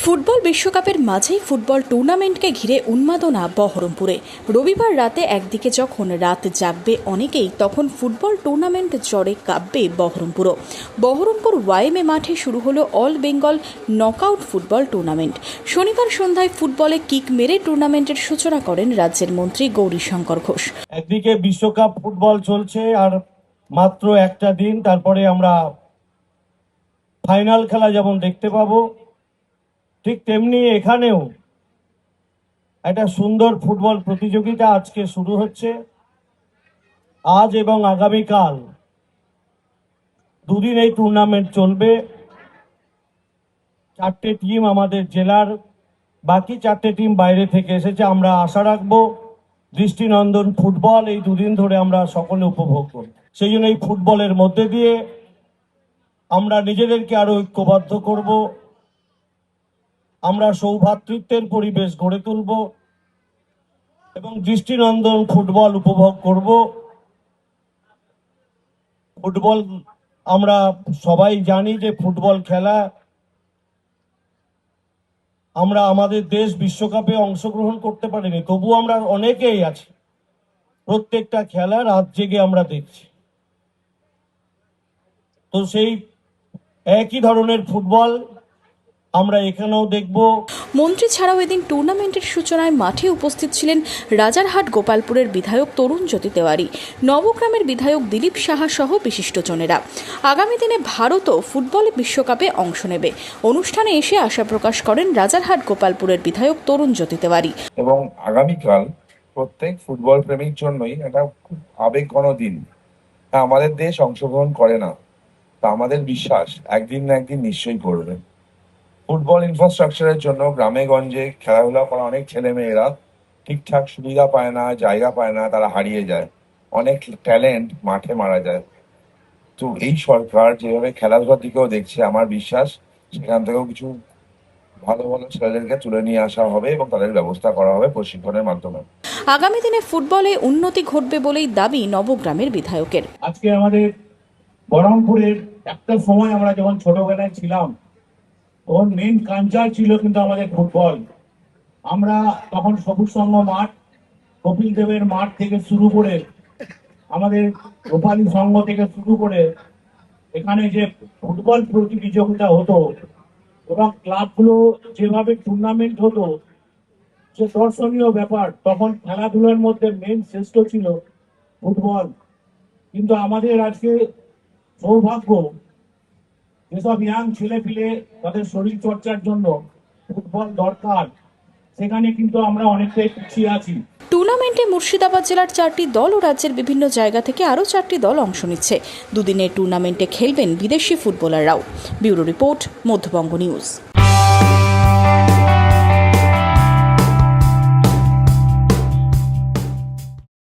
Football বিশ্বকাপের মাঝেই football টুর্নামেন্টকে ঘিরে উন্মাদনা বহরমপুরে। রবিবার রাতে একদিকে যখন রাত জাগবে অনেকেই, তখন ফুটবল টুর্নামেন্ট জ্বরে কাঁপবে বহরমপুরও। বহরমপুর ওয়াইএমএ মাঠে শুরু হলো all Bengal knockout football tournament. শনিবার সন্ধ্যায় ফুটবলে কিক মেরে টুর্নামেন্টের সূচনা করেন রাজ্যের মন্ত্রী গৌরীশঙ্কর ঘোষ। একদিকে বিশ্বকাপ ফুটবল চলছে আর মাত্র একটা দিন, তারপরে আমরা ফাইনাল খেলা যেমন দেখতে পাবো, ঠিক তেমনি এখানেও একটা সুন্দর ফুটবল প্রতিযোগিতা আজকে শুরু হচ্ছে। আজ এবং আগামীকাল দুদিন এই টুর্নামেন্ট চলবে। 4টে টিম আমাদের জেলার, বাকি 4টে টিম বাইরে থেকে এসেছে। আমরা আশা রাখবো দৃষ্টিনন্দন ফুটবল এই দুদিন ধরে আমরা সকলে উপভোগ করব। সেই জন্য এই ফুটবলের মধ্যে দিয়ে আমরা নিজেদেরকে আরো ঐক্যবদ্ধ করব, আমরা সৌভ্রাতৃত্বের পরিবেশ গড়ে তুলব এবং দৃষ্টিনন্দন ফুটবল উপভোগ করব। ফুটবল আমরা সবাই জানি যে ফুটবল খেলা, আমরা আমাদের দেশ বিশ্বকাপে অংশগ্রহণ করতে পারিনি, তবু আমরা অনেকেই আছি প্রত্যেকটা খেলা রাত জেগে আমরা দেখছি। তো সেই একই ধরনের ফুটবল আমরা এখানেও দেখব। মন্ত্রী ছাড়াও এদিন টুর্নামেন্টের সূচনায় মাঠে উপস্থিত ছিলেন রাজারহাট গোপালপুরের বিধায়ক তরুণ জ্যোতি তেওয়ারি, নবগ্রামের বিধায়ক দিলীপ সাহা সহ বিশিষ্টজনেরা। আগামী দিনে ভারতও ফুটবল বিশ্বকাপে অংশ নেবে। অনুষ্ঠানে এসে আশা প্রকাশ করেন রাজারহাট গোপালপুরের বিধায়ক তরুণ জ্যোতি তেওয়ারি। এবং আগামীকাল প্রত্যেক ফুটবল প্রেমীর জন্যই একটা খুব আবেগঘন দিন। আমাদের দেশ অংশগ্রহণ করে না, তা আমাদের বিশ্বাস একদিন না একদিন নিশ্চয়ই করবে। ফুটবল ইনফ্রাস্ট্রাকচারের জন্য গ্রামে গঞ্জে খেলাধুলা করা অনেক ছেলে মেয়েরা ঠিকঠাক সুবিধা পায় না, জায়গা পায় না, তারা হারিয়ে যায়, অনেক ট্যালেন্ট মাঠে মারা যায়। তো এই সরকার যেভাবে খেলাধুলার দিকেও দেখছে, আমার বিশ্বাস সেখান থেকেও কিছু ভালো ভালো ছেলেদেরকে তুলে নিয়ে আসা হবে এবং তাদের ব্যবস্থা করা হবে প্রশিক্ষণের মাধ্যমে। আগামী দিনে ফুটবলে উন্নতি ঘটবে বলেই দাবি নবগ্রামের বিধায়কের। আজকে আমাদের বহরমপুরের একটা সময় আমরা যখন ছোটবেলায় ছিলাম তখন মেন কালচার ছিল কিন্তু আমাদের ফুটবল। আমরা তখন সবুজ সংঘ মাঠ, কপিল দেবের মাঠ থেকে শুরু করে আমাদের গোপালী সংঘ থেকে শুরু করে এখানে যে ফুটবল প্রতিযোগিতা হতো এবং ক্লাবগুলো যেভাবে টুর্নামেন্ট হতো, সে দর্শনীয় ব্যাপার। তখন খেলাধুলার মধ্যে মেন শ্রেষ্ঠ ছিল ফুটবল। কিন্তু আমাদের আজকে সৌভাগ্য, যেসব ইয়াং ছেলে পিলে তাদের শরীর চর্চার জন্য ফুটবল দরকার, সেখানে কিন্তু আমরা অনেকটাই পিছিয়ে আছি। টুর্নামেন্টে মুর্শিদাবাদ জেলার 4টি দল ও রাজ্যের বিভিন্ন জায়গা থেকে আরও 4টি দল অংশ নিচ্ছে। দুদিনের টুর্নামেন্টে খেলবেন বিদেশি ফুটবলাররাও। Bureau report, Madhyabanga news.